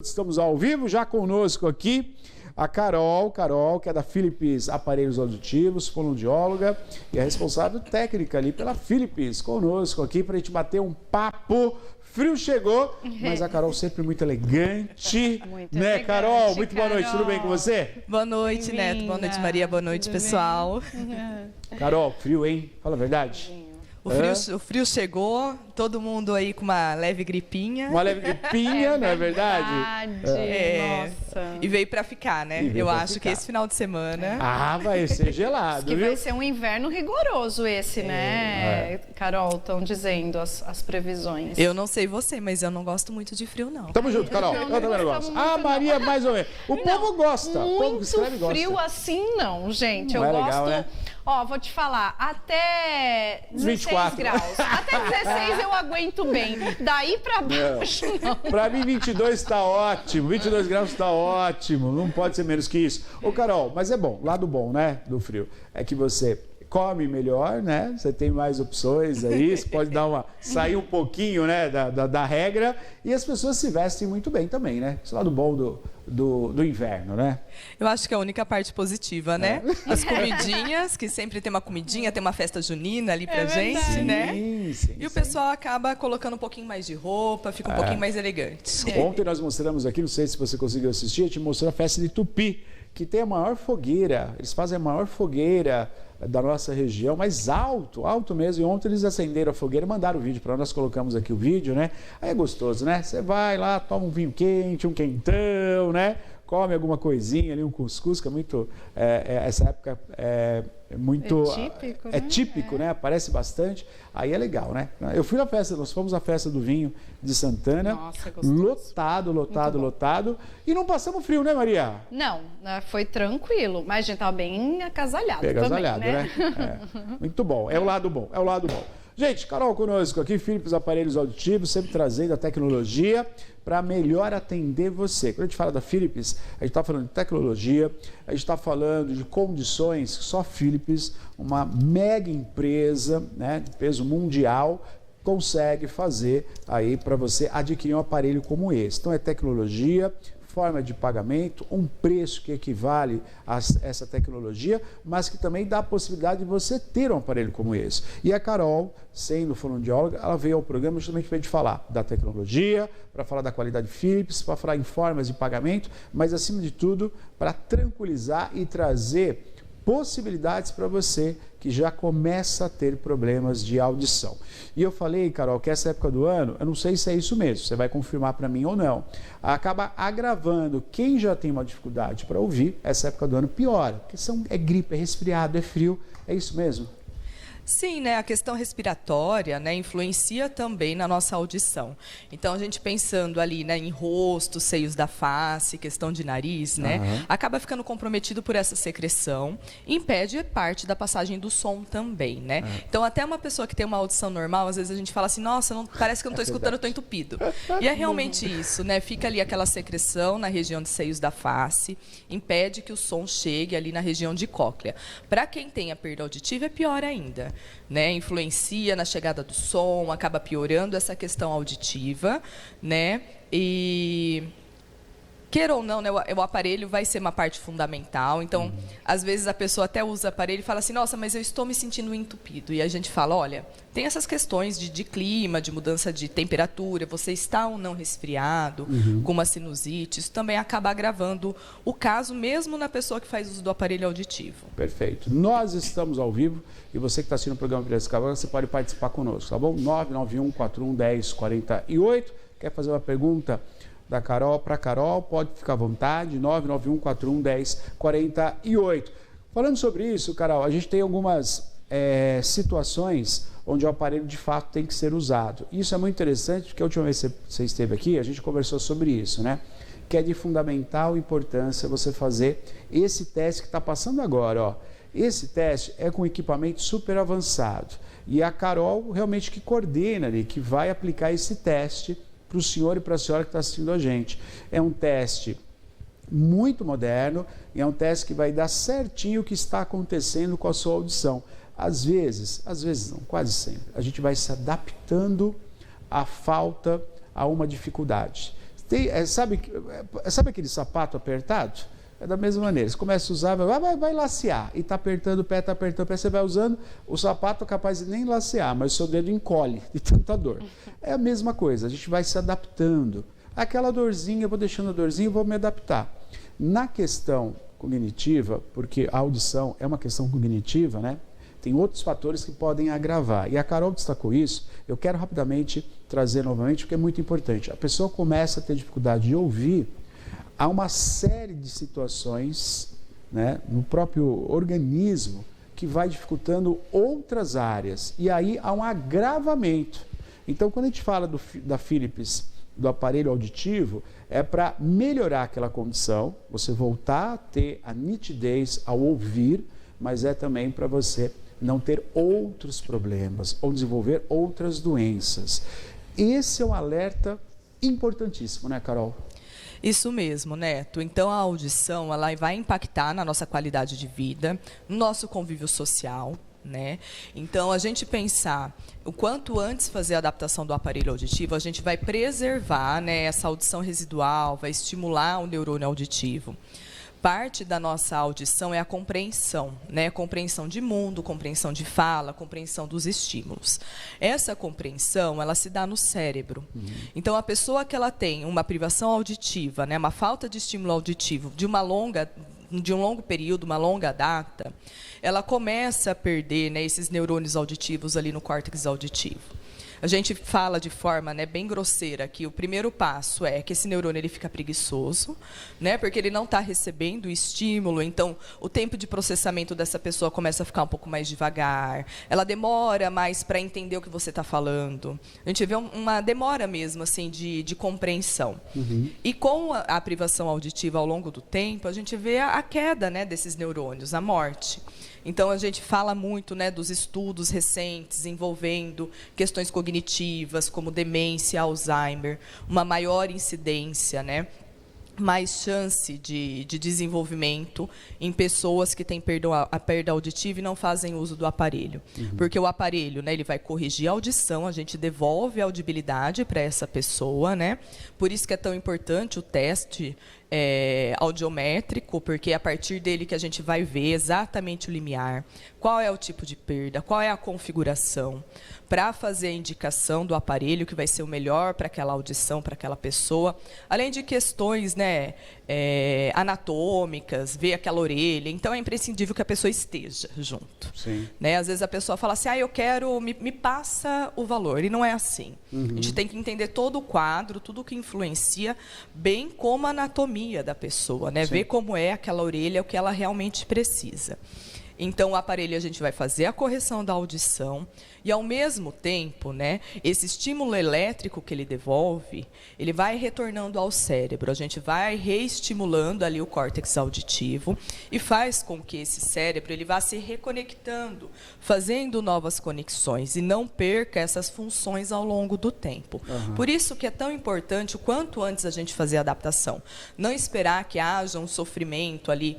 Estamos ao vivo, já conosco aqui a Carol, que é da Philips Aparelhos Auditivos, fonoaudióloga e é responsável técnica ali pela Philips, conosco aqui para a gente bater um papo. Frio chegou, mas a Carol sempre muito elegante, muito né, elegante, Carol? Muito boa noite, tudo bem com você? Boa noite, Neto. Boa noite, Maria. Boa noite, Tudo pessoal. Carol, frio, hein? Fala a verdade. O frio chegou, todo mundo aí com uma leve gripinha. Uma leve gripinha, não é verdade? Nossa. E veio pra ficar, né? E veio Eu pra acho ficar. que esse final de semana... Ah, vai ser gelado, Que viu? vai ser um inverno rigoroso esse, né, Carol? Estão dizendo as previsões. Eu não sei você, mas eu não gosto muito de frio, não. Tamo junto, Carol. Não, Eu não também não gostamos gosto. muito, A não. Maria, mais ou menos. O povo gosta. O povo que escreve Muito gosta. frio assim, não, gente. Não Eu é gosto... legal, né? Ó, vou te falar, até 16 24. graus. Até 16 eu aguento bem. Daí pra baixo, não. Pra mim, 22 tá ótimo. 22 graus tá ótimo. Não pode ser menos que isso. Ô, Carol, mas é bom. Lado bom, né, do frio. É que você come melhor, né? Você tem mais opções aí. Você pode sair um pouquinho, né, da regra. E as pessoas se vestem muito bem também, né? Esse lado bom do inverno, né? Eu acho que é a única parte positiva, né? As comidinhas, que sempre tem uma comidinha, tem uma festa junina ali pra gente, verdade. né? Sim, E o pessoal acaba colocando um pouquinho mais de roupa, fica um pouquinho mais elegante. Ontem nós mostramos aqui, não sei se você conseguiu assistir, a gente mostrou a festa de Tupi, que tem a maior fogueira. Eles fazem a maior fogueira da nossa região, mas alto mesmo. E ontem eles acenderam a fogueira, mandaram o vídeo para nós, colocamos aqui o vídeo, né? Aí é gostoso, né? Você vai lá, toma um vinho quente, um quentão, né? Come alguma coisinha ali, um cuscuz, que é muito... essa época é muito... típico, É né? típico, né? Aparece bastante. Aí é legal, né? Eu fui na festa, nós fomos à festa do vinho de Santana. Nossa, gostoso. Lotado. E não passamos frio, né, Maria? Não, né, foi tranquilo. Mas a gente tava bem agasalhado Pega também, agasalhado, né? Muito bom. É o lado bom. Gente, Carol conosco aqui, Philips Aparelhos Auditivos, sempre trazendo a tecnologia para melhor atender você. Quando a gente fala da Philips, a gente está falando de tecnologia, a gente está falando de condições que só a Philips, uma mega empresa, né, de peso mundial, consegue fazer aí para você adquirir um aparelho como esse. Então é tecnologia, forma de pagamento, um preço que equivale a essa tecnologia, mas que também dá a possibilidade de você ter um aparelho como esse. E a Carol, sendo fonoaudióloga, ela veio ao programa justamente para a gente falar da tecnologia, para falar da qualidade Philips, para falar em formas de pagamento, mas acima de tudo, para tranquilizar e trazer possibilidades para você que já começa a ter problemas de audição. E eu falei, Carol, que essa época do ano, eu não sei se é isso mesmo, você vai confirmar para mim ou não, acaba agravando. Quem já tem uma dificuldade para ouvir, essa época do ano piora, porque é gripe, é resfriado, é frio, é isso mesmo? Sim, né? A questão respiratória, né, influencia também na nossa audição. Então, a gente pensando ali, né, em rosto, seios da face, questão de nariz, né, acaba ficando comprometido por essa secreção, impede parte da passagem do som também, né? Então, até uma pessoa que tem uma audição normal, às vezes a gente fala assim, nossa, parece que eu não estou escutando, eu estou entupido. E é realmente isso, né? Fica ali aquela secreção na região de seios da face, impede que o som chegue ali na região de cóclea. Para quem tem a perda auditiva, é pior ainda. Né, influencia na chegada do som, acaba piorando essa questão auditiva, né? E queira ou não, né, o aparelho vai ser uma parte fundamental. Então, às vezes a pessoa até usa o aparelho e fala assim, nossa, mas eu estou me sentindo entupido. E a gente fala, olha, tem essas questões de clima, de mudança de temperatura, você está ou não resfriado, com uma sinusite, isso também acaba agravando o caso, mesmo na pessoa que faz uso do aparelho auditivo. Perfeito. Nós estamos ao vivo e você que está assistindo o programa Piracicaba, você pode participar conosco, tá bom? 991-41-1048. Quer fazer uma pergunta da Carol para Carol, pode ficar à vontade, 991-41-1048. Falando sobre isso, Carol, a gente tem algumas situações onde o aparelho de fato tem que ser usado. Isso é muito interessante, porque a última vez que você esteve aqui, a gente conversou sobre isso, né? Que é de fundamental importância você fazer esse teste que está passando agora, ó. Esse teste é com equipamento super avançado. E a Carol realmente que coordena ali, que vai aplicar esse teste para o senhor e para a senhora que está assistindo a gente. É um teste muito moderno e é um teste que vai dar certinho o que está acontecendo com a sua audição. Às vezes não, quase sempre, a gente vai se adaptando à falta, a uma dificuldade. Sabe aquele sapato apertado? É da mesma maneira. Você começa a usar, vai lacear. E está apertando o pé, você vai usando, o sapato é capaz de nem lacear, mas o seu dedo encolhe de tanta dor. É a mesma coisa, a gente vai se adaptando. Aquela dorzinha, eu vou deixando a dorzinha e vou me adaptar. Na questão cognitiva, porque a audição é uma questão cognitiva, né? Tem outros fatores que podem agravar. E a Carol destacou isso, eu quero rapidamente trazer novamente, porque é muito importante. A pessoa começa a ter dificuldade de ouvir, há uma série de situações, né, no próprio organismo que vai dificultando outras áreas. E aí há um agravamento. Então, quando a gente fala da Philips, do aparelho auditivo, é para melhorar aquela condição, você voltar a ter a nitidez ao ouvir, mas é também para você não ter outros problemas ou desenvolver outras doenças. Esse é um alerta importantíssimo, né, Carol? Isso mesmo, Neto. Então, a audição ela vai impactar na nossa qualidade de vida, no nosso convívio social, né? Então, a gente pensar o quanto antes fazer a adaptação do aparelho auditivo, a gente vai preservar, né, essa audição residual, vai estimular o neurônio auditivo. Parte da nossa audição é a compreensão, né? Compreensão de mundo, compreensão de fala, compreensão dos estímulos. Essa compreensão, ela se dá no cérebro. Então, a pessoa que ela tem uma privação auditiva, né, uma falta de estímulo auditivo de um longo período, uma longa data, ela começa a perder, né, esses neurônios auditivos ali no córtex auditivo. A gente fala de forma, né, bem grosseira que o primeiro passo é que esse neurônio ele fica preguiçoso, né, porque ele não está recebendo o estímulo, então o tempo de processamento dessa pessoa começa a ficar um pouco mais devagar, ela demora mais para entender o que você está falando. A gente vê uma demora mesmo assim, de compreensão. E com a privação auditiva ao longo do tempo, a gente vê a queda, né, desses neurônios, a morte. Então, a gente fala muito, né, dos estudos recentes envolvendo questões cognitivas, como demência, Alzheimer, uma maior incidência, né, mais chance de desenvolvimento em pessoas que têm a perda auditiva e não fazem uso do aparelho. Porque o aparelho, né, ele vai corrigir a audição, a gente devolve a audibilidade para essa pessoa, né? Por isso que é tão importante o teste audiométrico, porque é a partir dele que a gente vai ver exatamente o limiar, qual é o tipo de perda, qual é a configuração, para fazer a indicação do aparelho que vai ser o melhor para aquela audição, para aquela pessoa, além de questões, né, anatômicas, ver aquela orelha. Então, é imprescindível que a pessoa esteja junto. Sim. Né? Às vezes a pessoa fala assim, eu quero, me passa o valor, e não é assim. A gente tem que entender todo o quadro, tudo que influencia, bem como a anatomia da pessoa, né? Ver como é aquela orelha, o que ela realmente precisa. Então, o aparelho a gente vai fazer a correção da audição e, ao mesmo tempo, né, esse estímulo elétrico que ele devolve, ele vai retornando ao cérebro. A gente vai reestimulando ali o córtex auditivo e faz com que esse cérebro ele vá se reconectando, fazendo novas conexões e não perca essas funções ao longo do tempo. Por isso que é tão importante o quanto antes a gente fazer a adaptação. Não esperar que haja um sofrimento ali,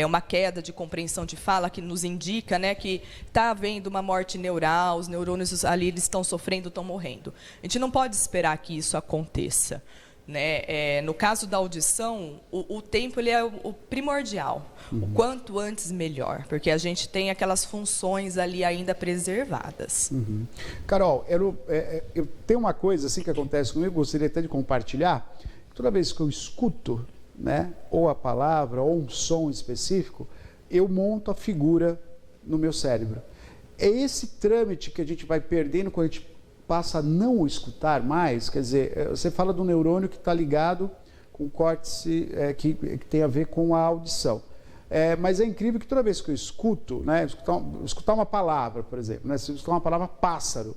uma queda de compreensão de fala, que nos indica, né, que está havendo uma morte neural, os neurônios ali eles estão sofrendo, estão morrendo. A gente não pode esperar que isso aconteça. Né? No caso da audição, o tempo ele é o primordial. O quanto antes, melhor, porque a gente tem aquelas funções ali ainda preservadas. Carol, eu tenho uma coisa assim que acontece comigo, gostaria até de compartilhar. Toda vez que eu escuto, né, ou a palavra, ou um som específico, eu monto a figura no meu cérebro. É esse trâmite que a gente vai perdendo quando a gente passa a não escutar mais. Quer dizer, você fala do neurônio que está ligado com o córtex que tem a ver com a audição. Mas é incrível que toda vez que eu escuto, né, escutar uma palavra, por exemplo, né, se eu escutar uma palavra pássaro,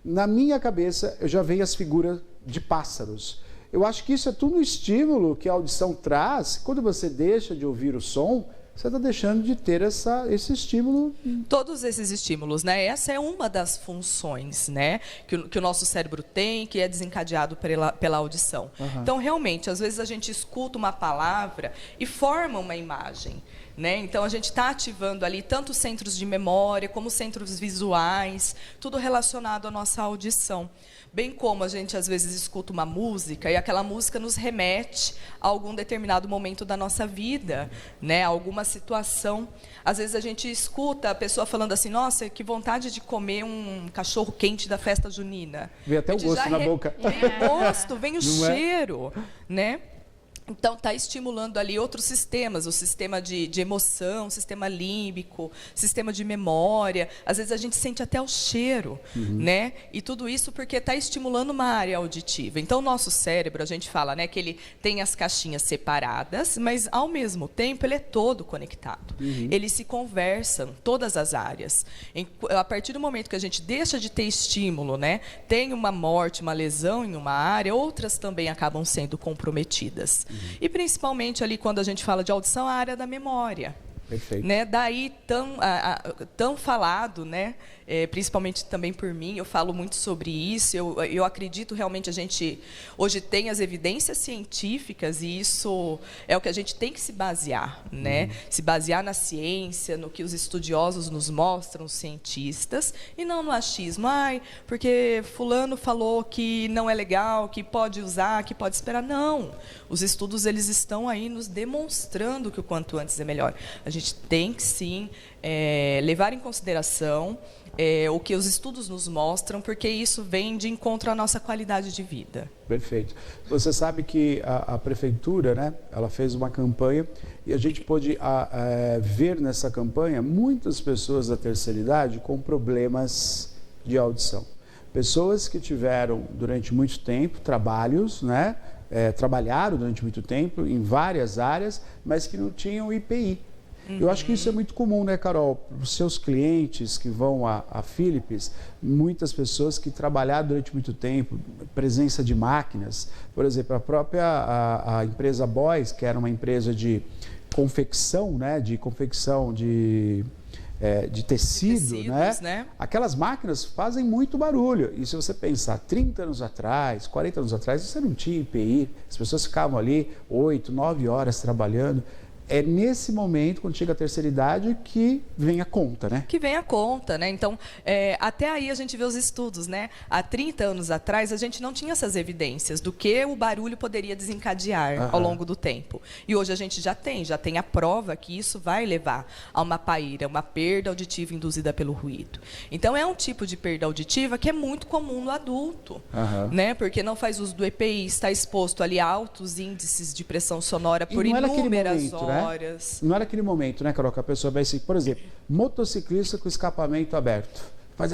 na minha cabeça eu já vejo as figuras de pássaros. Eu acho que isso é tudo um estímulo que a audição traz. Quando você deixa de ouvir o som, você está deixando de ter esse estímulo. Todos esses estímulos, né? Essa é uma das funções, né, que o nosso cérebro tem, que é desencadeado pela audição. Então, realmente, às vezes a gente escuta uma palavra e forma uma imagem. Né? Então, a gente está ativando ali tanto centros de memória, como centros visuais, tudo relacionado à nossa audição. Bem como a gente, às vezes, escuta uma música e aquela música nos remete a algum determinado momento da nossa vida, né? Alguma situação. Às vezes, a gente escuta a pessoa falando assim, nossa, que vontade de comer um cachorro quente da festa junina. Vem até o gosto na boca. Vem o gosto, vem o cheiro, né? Então, está estimulando ali outros sistemas, o sistema de emoção, sistema límbico, sistema de memória. Às vezes, a gente sente até o cheiro, né? E tudo isso porque está estimulando uma área auditiva. Então, o nosso cérebro, a gente fala, né, que ele tem as caixinhas separadas, mas, ao mesmo tempo, ele é todo conectado. Eles se conversam, todas as áreas. A partir do momento que a gente deixa de ter estímulo, né, tem uma morte, uma lesão em uma área, outras também acabam sendo comprometidas. E principalmente ali quando a gente fala de audição, a área da memória. Perfeito. Né? Daí tão falado, né? Principalmente também por mim, eu falo muito sobre isso. Eu acredito realmente a gente hoje tem as evidências científicas e isso é o que a gente tem que se basear, né? Se basear na ciência, no que os estudiosos nos mostram, os cientistas, e não no achismo. Ai, porque fulano falou que não é legal, que pode usar, que pode esperar. Não. Os estudos eles estão aí nos demonstrando que o quanto antes é melhor. A gente tem que sim levar em consideração o que os estudos nos mostram, porque isso vem de encontro à nossa qualidade de vida. Perfeito. Você sabe que a prefeitura, né, ela fez uma campanha e a gente pôde ver nessa campanha muitas pessoas da terceira idade com problemas de audição. Pessoas que tiveram durante muito tempo trabalhos, né, trabalharam durante muito tempo em várias áreas, mas que não tinham IPI. Eu acho que isso é muito comum, né, Carol? Para os seus clientes que vão a Philips, muitas pessoas que trabalharam durante muito tempo, presença de máquinas. Por exemplo, a própria a empresa Boys, que era uma empresa de confecção, né, de tecido, né? Aquelas máquinas fazem muito barulho. E se você pensar 30 anos atrás, 40 anos atrás, você não tinha IPI, as pessoas ficavam ali 8, 9 horas trabalhando. É nesse momento, quando chega a terceira idade, que vem a conta, né? Que vem a conta, né? Então, até aí a gente vê os estudos, né? Há 30 anos atrás, a gente não tinha essas evidências do que o barulho poderia desencadear ao longo do tempo. E hoje a gente já tem a prova que isso vai levar a uma paíra, uma perda auditiva induzida pelo ruído. Então, é um tipo de perda auditiva que é muito comum no adulto, né? Porque não faz uso do EPI, está exposto ali a altos índices de pressão sonora por inúmeras horas. Não era aquele momento, né, Carol, que a pessoa vai assim, por exemplo, motociclista com escapamento aberto. Faz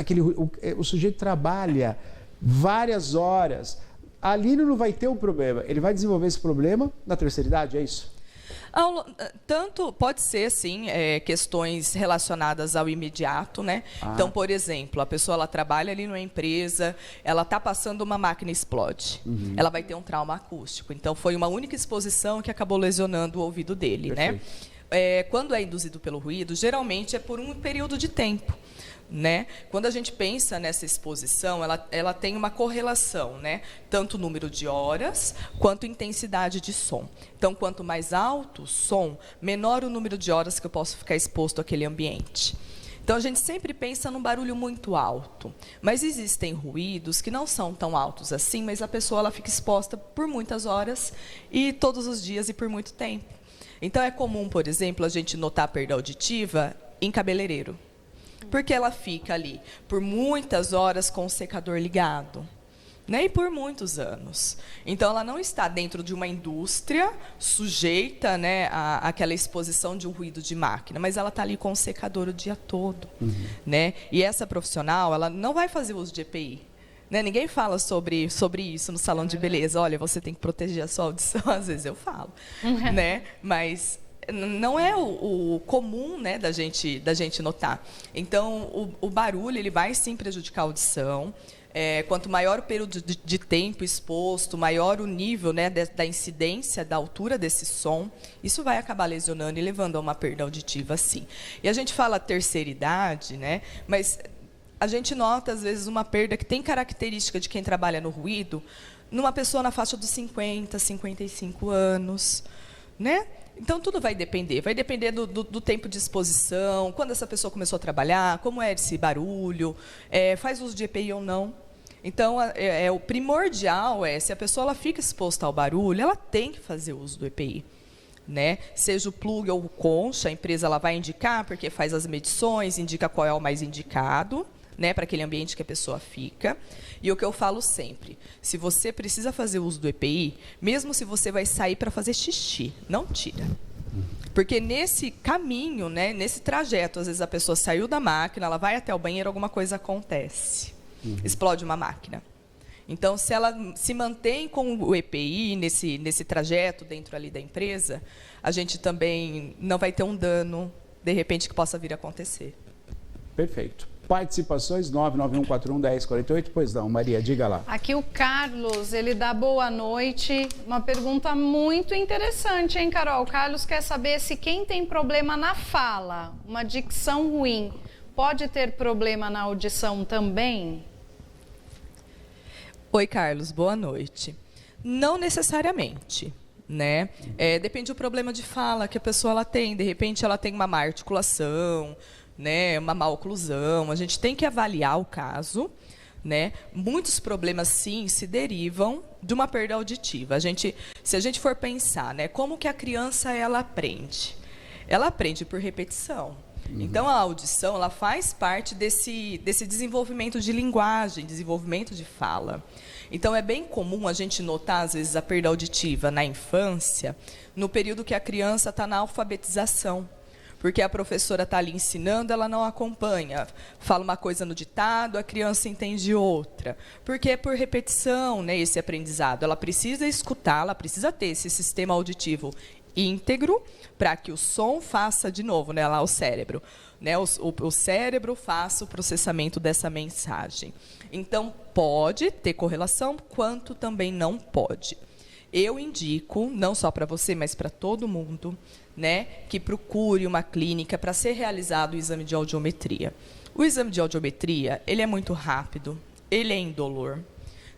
o sujeito trabalha várias horas. Ali não vai ter um problema. Ele vai desenvolver esse problema na terceira idade, é isso? Tanto pode ser, sim, questões relacionadas ao imediato, né? Então, por exemplo, a pessoa ela trabalha ali numa empresa, ela está passando uma máquina e explode. Ela vai ter um trauma acústico. Então, foi uma única exposição que acabou lesionando o ouvido dele, né? Quando é induzido pelo ruído, geralmente é por um período de tempo. Né? Quando a gente pensa nessa exposição, ela tem uma correlação, né? Tanto o número de horas, quanto intensidade de som. Então, quanto mais alto o som, menor o número de horas que eu posso ficar exposto àquele ambiente. Então, a gente sempre pensa num barulho muito alto. Mas existem ruídos que não são tão altos assim, mas a pessoa ela fica exposta por muitas horas, e todos os dias e por muito tempo. Então, é comum, por exemplo, a gente notar a perda auditiva em cabeleireiro. Porque ela fica ali por muitas horas com o secador ligado, né? E por muitos anos. Então, ela não está dentro de uma indústria sujeita, né, àquela exposição de um ruído de máquina, mas ela está ali com o secador o dia todo. Né? E essa profissional ela não vai fazer uso de EPI. Né? Ninguém fala sobre isso no salão de beleza. Olha, você tem que proteger a sua audição. Às vezes eu falo. Né? Mas não é o comum, né, da gente notar. Então, o barulho ele vai sim prejudicar a audição. Quanto maior o período de tempo exposto, maior o nível, né, da incidência, da altura desse som, isso vai acabar lesionando e levando a uma perda auditiva, sim. E a gente fala terceira idade, né, mas a gente nota, às vezes, uma perda que tem característica de quem trabalha no ruído, numa pessoa na faixa dos 50, 55 anos, né? Então, tudo vai depender do tempo de exposição, quando essa pessoa começou a trabalhar, como é esse barulho, faz uso de EPI ou não. Então, o primordial se a pessoa ela fica exposta ao barulho, ela tem que fazer uso do EPI. Né? Seja o plug ou o concha, a empresa ela vai indicar, porque faz as medições, indica qual é o mais indicado, né, para aquele ambiente que a pessoa fica. E o que eu falo sempre, se você precisa fazer uso do EPI, mesmo se você vai sair para fazer xixi, não tira. Porque nesse caminho, né, nesse trajeto, às vezes a pessoa saiu da máquina, ela vai até o banheiro, alguma coisa acontece. Explode uma máquina. Então, se ela se mantém com o EPI nesse trajeto dentro ali da empresa, a gente também não vai ter um dano, de repente, que possa vir a acontecer. Perfeito. Participações 991411048. Pois não, Maria, diga lá. Aqui o Carlos, ele dá boa noite. Uma pergunta muito interessante, hein, Carol? O Carlos quer saber se quem tem problema na fala, uma dicção ruim, pode ter problema na audição também? Oi, Carlos, boa noite. Não necessariamente, né? Depende do problema de fala que a pessoa ela tem. De repente, ela tem uma má articulação, né? Uma má oclusão. A gente tem que avaliar o caso, né? Muitos problemas, sim, se derivam de uma perda auditiva. Se a gente for pensar, né? Como que a criança ela aprende? Ela aprende por repetição. Então, a audição ela faz parte desse desenvolvimento de linguagem, desenvolvimento de fala. Então, é bem comum a gente notar, às vezes, a perda auditiva na infância, no período que a criança está na alfabetização. Porque a professora está ali ensinando, ela não acompanha. Fala uma coisa no ditado, a criança entende outra. Porque é por repetição, né, esse aprendizado. Ela precisa escutar, ela precisa ter esse sistema auditivo íntegro para que o som faça de novo, né, lá o cérebro, né, o cérebro faça o processamento dessa mensagem. Então pode ter correlação, quanto também não pode. Eu indico, não só para você, mas para todo mundo, né, que procure uma clínica para ser realizado o exame de audiometria. O exame de audiometria, ele é muito rápido, ele é indolor.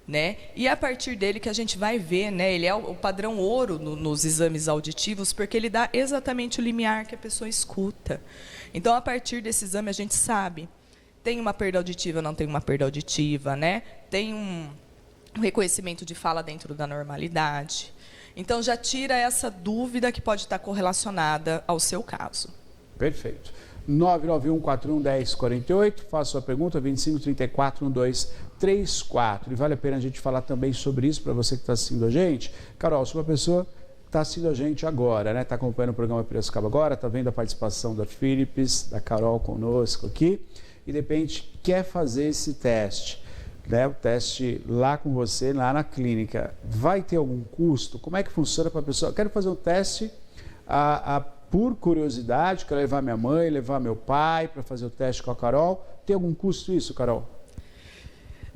Né? E é a partir dele que a gente vai ver, né? Ele é o padrão ouro nos exames auditivos, porque ele dá exatamente o limiar que a pessoa escuta. Então, a partir desse exame, a gente sabe, tem uma perda auditiva, não tem uma perda auditiva, né? Tem um reconhecimento de fala dentro da normalidade. Então, já tira essa dúvida que pode estar correlacionada ao seu caso. Perfeito. 991411048, faça sua pergunta, 25341234. E vale a pena a gente falar também sobre isso para você que está assistindo a gente. Carol, se uma pessoa está assistindo a gente agora, né? Está acompanhando o programa Piracicaba agora, está vendo a participação da Philips, da Carol conosco aqui, e de repente quer fazer esse teste, né? O teste lá com você, lá na clínica, vai ter algum custo? Como é que funciona para a pessoa? Eu quero fazer um teste por curiosidade, quero levar minha mãe, levar meu pai para fazer o teste com a Carol. Tem algum custo isso, Carol?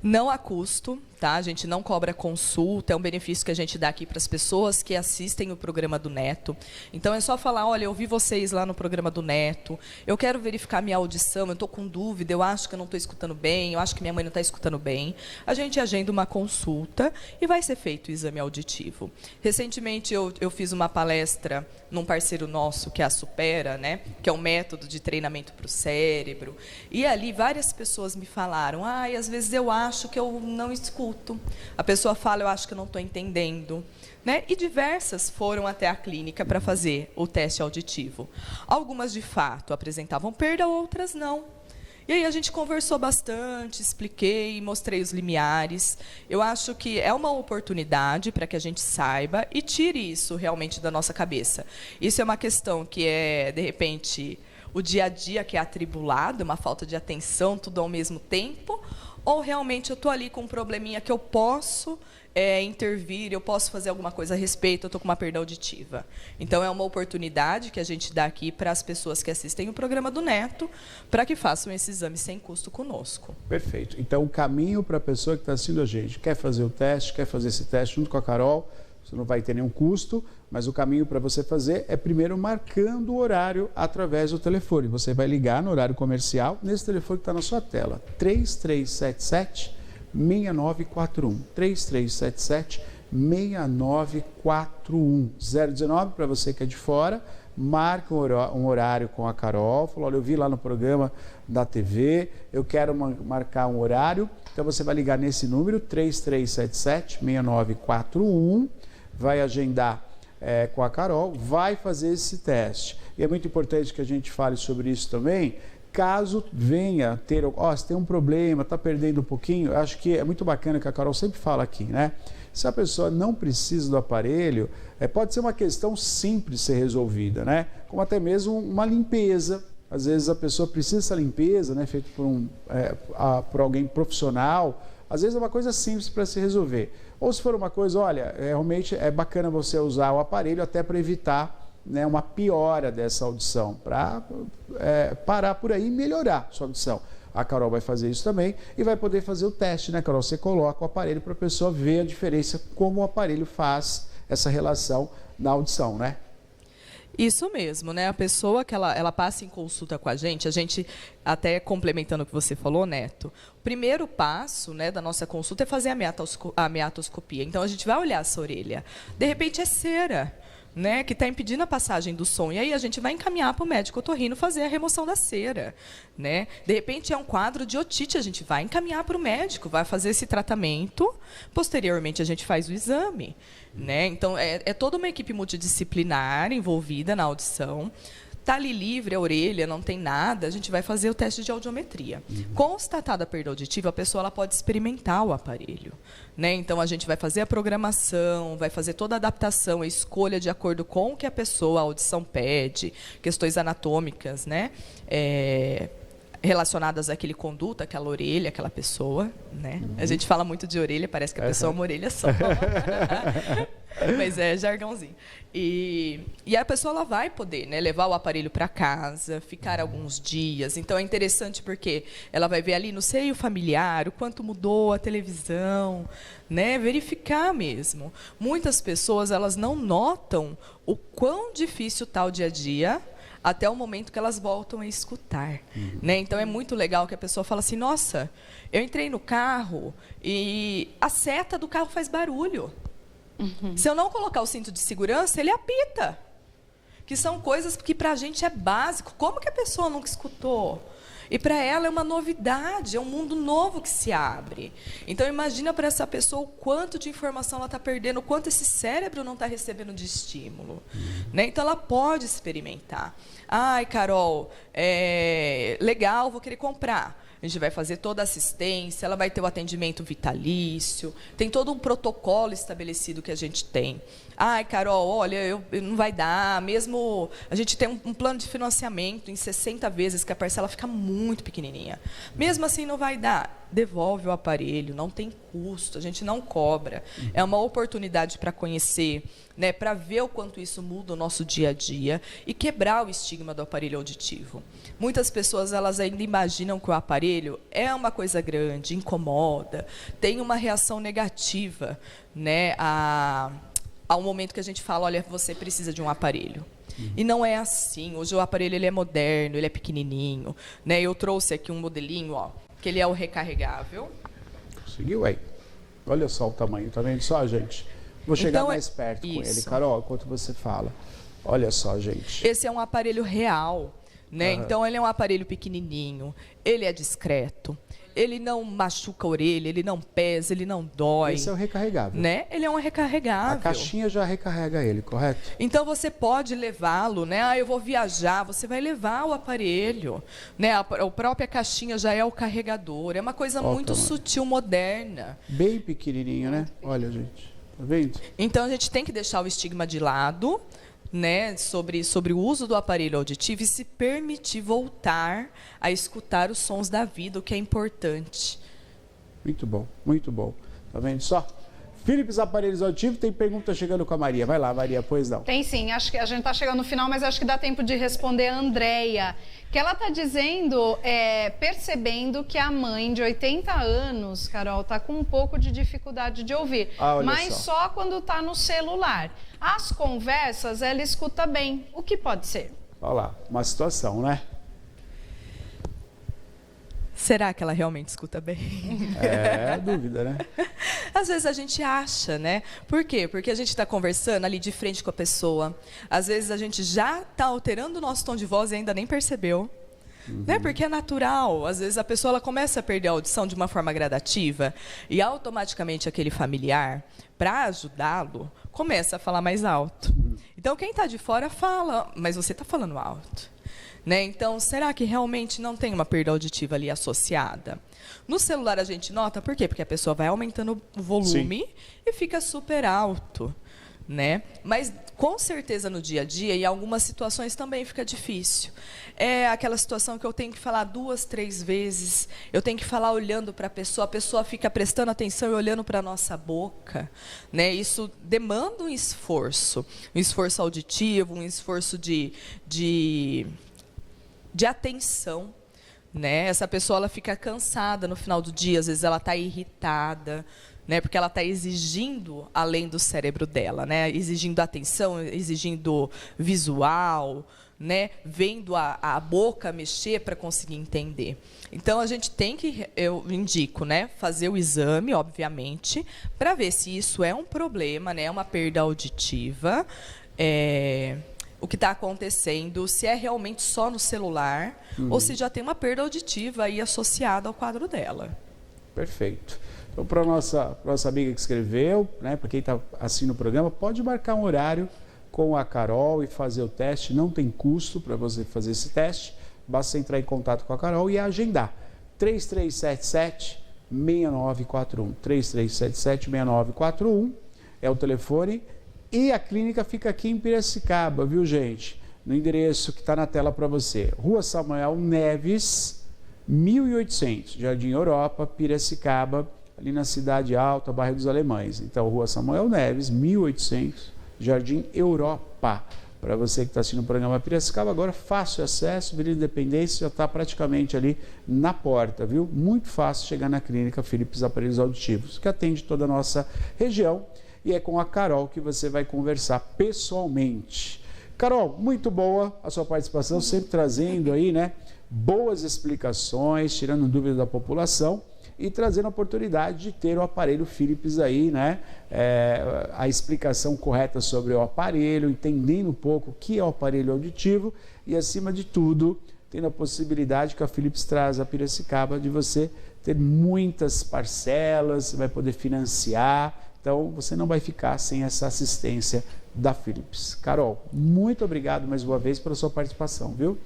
Não há custo, tá? A gente não cobra consulta, é um benefício que a gente dá aqui para as pessoas que assistem o programa do Neto. Então é só falar, olha, eu vi vocês lá no programa do Neto, eu quero verificar minha audição, eu estou com dúvida, eu acho que eu não estou escutando bem, eu acho que minha mãe não está escutando bem. A gente agenda uma consulta e vai ser feito o exame auditivo. Recentemente eu fiz uma palestra num parceiro nosso, que é a Supera, né? Que é um método de treinamento para o cérebro. E ali várias pessoas me falaram, às vezes eu acho que eu não escuto. A pessoa fala, eu acho que eu não estou entendendo. Né? E diversas foram até a clínica para fazer o teste auditivo. Algumas, de fato, apresentavam perda, outras não. E aí a gente conversou bastante, expliquei, mostrei os limiares. Eu acho que é uma oportunidade para que a gente saiba e tire isso realmente da nossa cabeça. Isso é uma questão que é, de repente, o dia a dia que é atribulado, uma falta de atenção, tudo ao mesmo tempo, ou realmente eu estou ali com um probleminha que eu posso intervir, eu posso fazer alguma coisa a respeito, eu estou com uma perda auditiva. Então, é uma oportunidade que a gente dá aqui para as pessoas que assistem o programa do Neto, para que façam esse exame sem custo conosco. Perfeito. Então, o caminho para a pessoa que está assistindo a gente, quer fazer o teste, quer fazer esse teste junto com a Carol, você não vai ter nenhum custo, mas o caminho para você fazer é primeiro marcando o horário através do telefone. Você vai ligar no horário comercial, nesse telefone que está na sua tela, 3377 6941, 3377 6941, 019 para você que é de fora, marca um horário com a Carol, falou, olha, eu vi lá no programa da TV, eu quero marcar um horário, então você vai ligar nesse número, 3377 6941, vai agendar com a Carol, vai fazer esse teste. E é muito importante que a gente fale sobre isso também, caso venha ter, se tem um problema, está perdendo um pouquinho, eu acho que é muito bacana que a Carol sempre fala aqui, né? Se a pessoa não precisa do aparelho, pode ser uma questão simples de ser resolvida, né? Como até mesmo uma limpeza. Às vezes a pessoa precisa dessa limpeza, né? Feita por alguém profissional. Às vezes é uma coisa simples para se resolver. Ou se for uma coisa, olha, realmente é bacana você usar o aparelho até para evitar, né, uma piora dessa audição, para parar por aí e melhorar sua audição. A Carol vai fazer isso também e vai poder fazer o teste, né, Carol? Você coloca o aparelho para a pessoa ver a diferença, como o aparelho faz essa relação na audição, né? Isso mesmo, né? A pessoa que ela passa em consulta com a gente, até complementando o que você falou, Neto, o primeiro passo, né, da nossa consulta é fazer a meatoscopia. Então, a gente vai olhar essa orelha. De repente, é cera, né, que está impedindo a passagem do som. E aí a gente vai encaminhar para o médico otorrino fazer a remoção da cera, né? De repente é um quadro de otite, a gente vai encaminhar para o médico, vai fazer esse tratamento, posteriormente a gente faz o exame, né? Então é toda uma equipe multidisciplinar envolvida na audição. Está ali livre a orelha, não tem nada, a gente vai fazer o teste de audiometria. Constatada a perda auditiva, a pessoa ela pode experimentar o aparelho, né? Então, a gente vai fazer a programação, vai fazer toda a adaptação, a escolha de acordo com o que a pessoa, a audição pede, questões anatômicas, né? Relacionadas àquele conduto, àquela orelha, àquela pessoa, né? A gente fala muito de orelha, parece que a pessoa é uma orelha só. Mas é jargãozinho. E a pessoa ela vai poder, né, levar o aparelho para casa, ficar alguns dias. Então, é interessante porque ela vai ver ali no seio familiar o quanto mudou a televisão, né, verificar mesmo. Muitas pessoas elas não notam o quão difícil está o dia a dia até o momento que elas voltam a escutar, né? Então, é muito legal que a pessoa fala assim, nossa, eu entrei no carro e a seta do carro faz barulho. Se eu não colocar o cinto de segurança, ele apita. Que são coisas que para a gente é básico. Como que a pessoa nunca escutou? E para ela é uma novidade, é um mundo novo que se abre. Então, imagina para essa pessoa o quanto de informação ela está perdendo, o quanto esse cérebro não está recebendo de estímulo. Né? Então, ela pode experimentar. Ai, Carol, legal, vou querer comprar. A gente vai fazer toda a assistência, ela vai ter o atendimento vitalício, tem todo um protocolo estabelecido que a gente tem. Ai, Carol, olha, não vai dar, mesmo a gente tem um plano de financiamento em 60 vezes, que a parcela fica muito pequenininha. Mesmo assim não vai dar, devolve o aparelho, não tem custo, a gente não cobra. É uma oportunidade para conhecer, né, para ver o quanto isso muda o nosso dia a dia e quebrar o estigma do aparelho auditivo. Muitas pessoas elas ainda imaginam que o aparelho é uma coisa grande, incomoda, tem uma reação negativa, né, ao momento que a gente fala, olha, você precisa de um aparelho. E não é assim. Hoje o aparelho ele é moderno, ele é pequenininho, né? Eu trouxe aqui um modelinho, ó, que ele é o recarregável. Conseguiu aí? Olha só o tamanho, tá vendo só, gente? Vou chegar Então, mais perto com ele. Carol, enquanto você fala. Olha só, gente. Esse é um aparelho real, né? Então, ele é um aparelho pequenininho, ele é discreto, ele não machuca a orelha, ele não pesa, ele não dói. Esse é o recarregável. Né? Ele é um recarregável. A caixinha já recarrega ele, correto? Então, você pode levá-lo, né? Ah, eu vou viajar, você vai levar o aparelho. Né? A própria caixinha já é o carregador. É uma coisa muito sutil, moderna. Bem pequenininho, né? Olha, gente. Tá vendo? Então, a gente tem que deixar o estigma de lado, né, sobre o uso do aparelho auditivo e se permitir voltar a escutar os sons da vida, o que é importante. Muito bom, muito bom. Tá vendo só? Philips Aparelhos Auditivos, tem pergunta chegando com a Maria. Vai lá, Maria, pois não. Tem sim, acho que a gente está chegando no final, mas acho que dá tempo de responder a Andréia, que ela está dizendo, percebendo que a mãe de 80 anos, Carol, está com um pouco de dificuldade de ouvir, mas só quando está no celular. As conversas, ela escuta bem. O que pode ser? Olha lá, uma situação, né? Será que ela realmente escuta bem? É, dúvida, né? Às vezes a gente acha, né? Por quê? Porque a gente está conversando ali de frente com a pessoa. Às vezes a gente já está alterando o nosso tom de voz e ainda nem percebeu. Né? Porque é natural. Às vezes a pessoa ela começa a perder a audição de uma forma gradativa e automaticamente aquele familiar, para ajudá-lo, começa a falar mais alto. Então quem está de fora fala, mas você está falando alto. Né? Então, será que realmente não tem uma perda auditiva ali associada? No celular a gente nota, por quê? Porque a pessoa vai aumentando o volume e fica super alto. Né? Mas, com certeza, no dia a dia, em algumas situações também fica difícil. É aquela situação que eu tenho que falar 2, 3 vezes, eu tenho que falar olhando para a pessoa fica prestando atenção e olhando para a nossa boca. Né? Isso demanda um esforço auditivo, um esforço de atenção, né? Essa pessoa ela fica cansada no final do dia, às vezes ela está irritada, né? Porque ela está exigindo além do cérebro dela, né? Exigindo atenção, exigindo visual, né? Vendo a boca mexer para conseguir entender. Então a gente tem que, eu indico, né? Fazer o exame, obviamente, para ver se isso é um problema, né? Uma perda auditiva. O que está acontecendo, se é realmente só no celular, ou se já tem uma perda auditiva aí associada ao quadro dela. Perfeito. Então, para a nossa amiga que escreveu, né, para quem está assistindo o programa, pode marcar um horário com a Carol e fazer o teste. Não tem custo para você fazer esse teste. Basta entrar em contato com a Carol e agendar. 3377-6941. 3377-6941 é o telefone. E a clínica fica aqui em Piracicaba, viu, gente? No endereço que está na tela para você. Rua Samuel Neves, 1800, Jardim Europa, Piracicaba, ali na Cidade Alta, bairro dos Alemães. Então, Rua Samuel Neves, 1800, Jardim Europa. Para você que está assistindo o programa Piracicaba, agora fácil acesso, Avenida Independência, já está praticamente ali na porta, viu? Muito fácil chegar na clínica Philips Aparelhos Auditivos, que atende toda a nossa região. E é com a Carol que você vai conversar pessoalmente. Carol, muito boa a sua participação, sempre trazendo aí, né, boas explicações, tirando dúvidas da população e trazendo a oportunidade de ter o aparelho Philips aí, né, a explicação correta sobre o aparelho, entendendo um pouco o que é o aparelho auditivo e, acima de tudo, tendo a possibilidade que a Philips traz a Piracicaba de você ter muitas parcelas, vai poder financiar. Então, você não vai ficar sem essa assistência da Philips. Carol, muito obrigado mais uma vez pela sua participação, viu?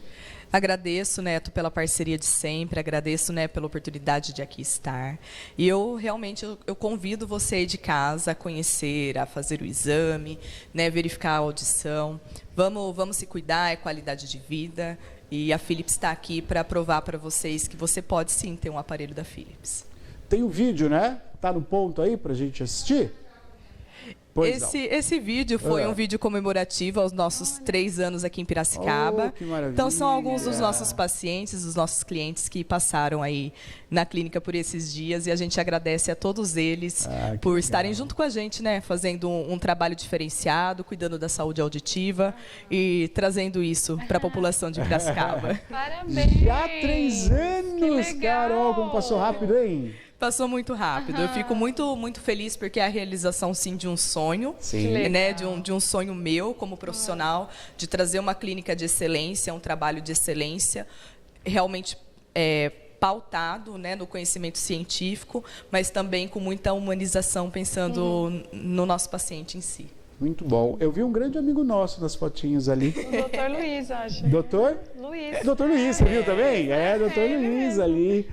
Agradeço, Neto, pela parceria de sempre, agradeço, né, pela oportunidade de aqui estar. E eu realmente eu convido você aí de casa a conhecer, a fazer o exame, né, verificar a audição. Vamos se cuidar, é qualidade de vida. E a Philips está aqui para provar para vocês que você pode sim ter um aparelho da Philips. Tem um vídeo, né? Tá no ponto aí para a gente assistir? Esse vídeo foi um vídeo comemorativo aos nossos 3 anos aqui em Piracicaba. Que maravilha. Então são alguns dos nossos pacientes, dos nossos clientes que passaram aí na clínica por esses dias e a gente agradece a todos eles por estarem junto com a gente, né, fazendo um trabalho diferenciado, cuidando da saúde auditiva e trazendo isso para a população de Piracicaba. Parabéns! Já 3 anos, Carol, como passou rápido, hein? Passou muito rápido. Eu fico muito, muito feliz porque é a realização, sim, de um sonho, né, de um sonho meu como profissional, de trazer uma clínica de excelência, um trabalho de excelência, realmente pautado, né, no conhecimento científico, mas também com muita humanização, pensando no nosso paciente em si. Muito bom. Eu vi um grande amigo nosso nas fotinhas ali. O doutor Luiz, acho. Doutor? Luiz. Doutor Luiz, você viu também? Doutor Luiz ali.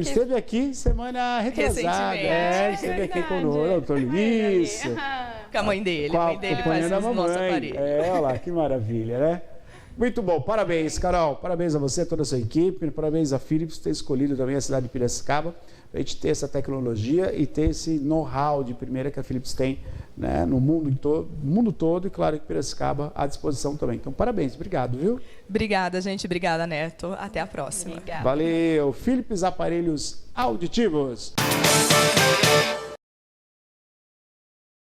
Esteve aqui semana retrasada. Esteve aqui conosco. Doutor Luiz. Com a mãe dele. A mãe dele faz o nosso aparelho. Olha lá, que maravilha, né? Muito bom, parabéns, Carol. Parabéns a você, toda a sua equipe. Parabéns a Philips por ter escolhido também a cidade de Piracicaba para a gente ter essa tecnologia e ter esse know-how de primeira que a Philips tem, né, no mundo todo e, claro, que Piracicaba à disposição também. Então, parabéns, obrigado, viu? Obrigada, gente. Obrigada, Neto. Até a próxima. Obrigada. Valeu. Philips Aparelhos Auditivos.